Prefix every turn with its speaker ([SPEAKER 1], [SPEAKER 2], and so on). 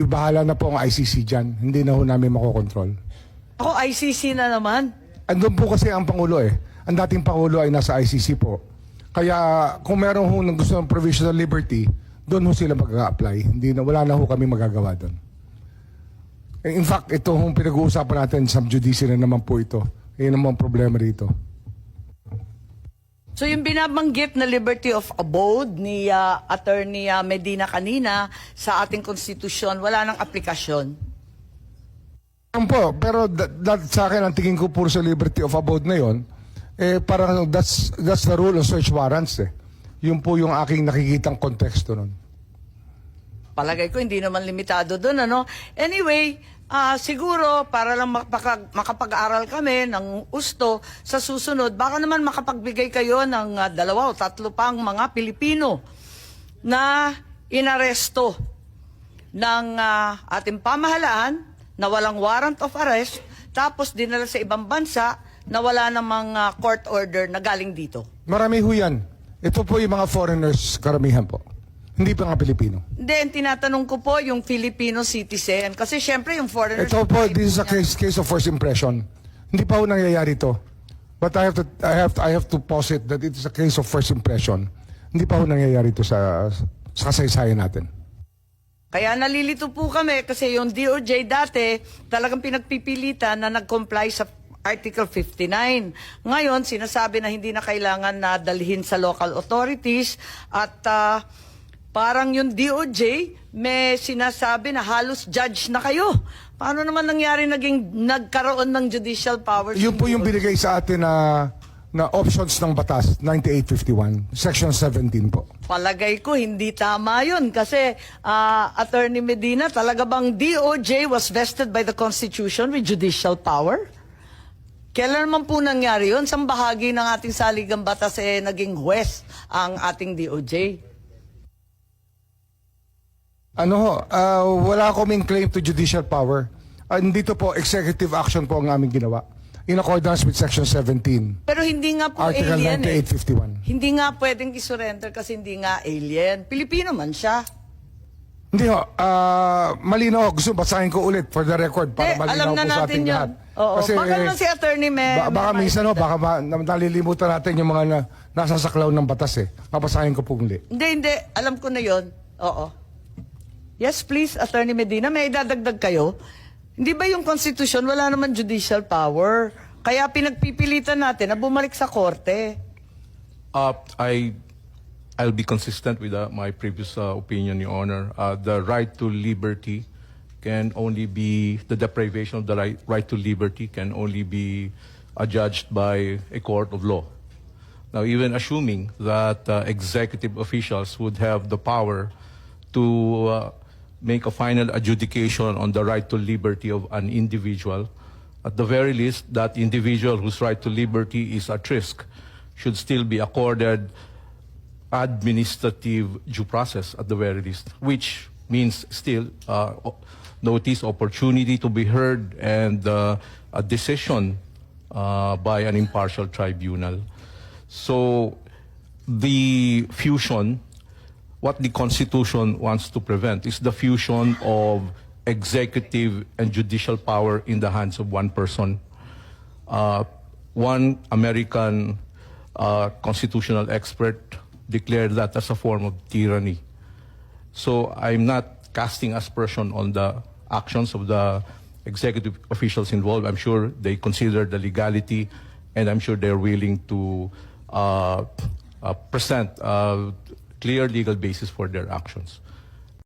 [SPEAKER 1] Bahala na po ang ICC dyan. Hindi na ho namin makokontrol.
[SPEAKER 2] Ako, ICC na naman.
[SPEAKER 1] Andun po kasi ang Pangulo eh. Ang dating Pangulo ay nasa ICC po. Kaya kung meron ho nang gusto ng provisional liberty, doon ho sila mag-a-apply. Wala na ho kami magagawa doon. In fact, ito hong pinag-uusapan natin, subjudice na naman po ito. Yan naman ang problema rito.
[SPEAKER 2] So yung binabanggit na liberty of abode ni Attorney Medina kanina sa ating konstitusyon, wala nang aplikasyon.
[SPEAKER 1] Po, pero sa akin, ang tingin ko puro sa liberty of abode na yon, parang that's the rule of search warrants eh. Yun po yung aking nakikitang konteksto nun.
[SPEAKER 2] Palagay ko hindi naman limitado doon, ano? Anyway, siguro para lang makapag-aral kami ng gusto sa susunod, baka naman makapagbigay kayo ng 2 o 3 pang mga Pilipino na inaresto ng ating pamahalaan na walang warrant of arrest, tapos dinala sa ibang bansa na wala namang court order na galing dito.
[SPEAKER 1] Marami ho yan. Ito po yung mga foreigners, karamihan po. Hindi pa nga Pilipino.
[SPEAKER 2] Hindi, tinatanong ko po yung Filipino citizen. Kasi syempre yung foreigners...
[SPEAKER 1] Ito po, this is a case of first impression. Hindi pa ho nangyayari ito. But I have to posit that it is a case of first impression. Hindi pa ho nangyayari ito sa kasaysayan natin.
[SPEAKER 2] Kaya nalilito po kami kasi yung DOJ dati talagang pinagpipilitan na nag-comply sa Article 59. Ngayon, sinasabi na hindi na kailangan na dalhin sa local authorities at parang yung DOJ may sinasabi na halos judge na kayo. Paano naman nangyari nagkaroon ng judicial powers?
[SPEAKER 1] Yun po yung binigay sa atin na options ng batas, 9851, Section 17 po.
[SPEAKER 2] Palagay ko hindi tama yun kasi Attorney Medina, talaga bang DOJ was vested by the Constitution with judicial power? Kailan naman po nangyari yun? Sang bahagi ng ating saligang batas naging huwes ang ating DOJ?
[SPEAKER 1] Wala kaming claim to judicial power. Dito po, executive action po ang aming ginawa. In accordance with Section 17.
[SPEAKER 2] Pero hindi nga po
[SPEAKER 1] Article
[SPEAKER 2] alien
[SPEAKER 1] 9851.
[SPEAKER 2] Hindi nga pwedeng isurrender kasi hindi nga alien. Pilipino man siya.
[SPEAKER 1] Hindi ho. Malinaw ho. Gusto basahin ko ulit for the record para malinaw
[SPEAKER 2] alam na
[SPEAKER 1] po sa
[SPEAKER 2] natin
[SPEAKER 1] ating
[SPEAKER 2] yun.
[SPEAKER 1] lahat.
[SPEAKER 2] Oo. Baka naman si Attorney
[SPEAKER 1] baka minsan ho, baka nalilimutan natin yung mga nasa saklaw ng batas eh. Papasahin ko po muli.
[SPEAKER 2] Hindi. Alam ko na yon. Oo. Yes, please, Attorney Medina. May idadagdag kayo? Hindi ba yung Constitution wala naman judicial power? Kaya pinagpipilitan natin na bumalik sa korte.
[SPEAKER 3] I'll be consistent with my previous opinion, Your Honor. The right to liberty can only be, the deprivation of the right to liberty can only be adjudged by a court of law. Now, even assuming that executive officials would have the power to make a final adjudication on the right to liberty of an individual, at the very least, that individual whose right to liberty is at risk should still be accorded administrative due process at the very least, which means still notice, opportunity to be heard, and a decision by an impartial tribunal. So the fusion, what the Constitution wants to prevent is the fusion of executive and judicial power in the hands of one person. One American constitutional expert declared that as a form of tyranny. So I'm not casting aspersion on the actions of the executive officials involved. I'm sure they consider the legality, and I'm sure they're willing to present clear legal basis for their actions.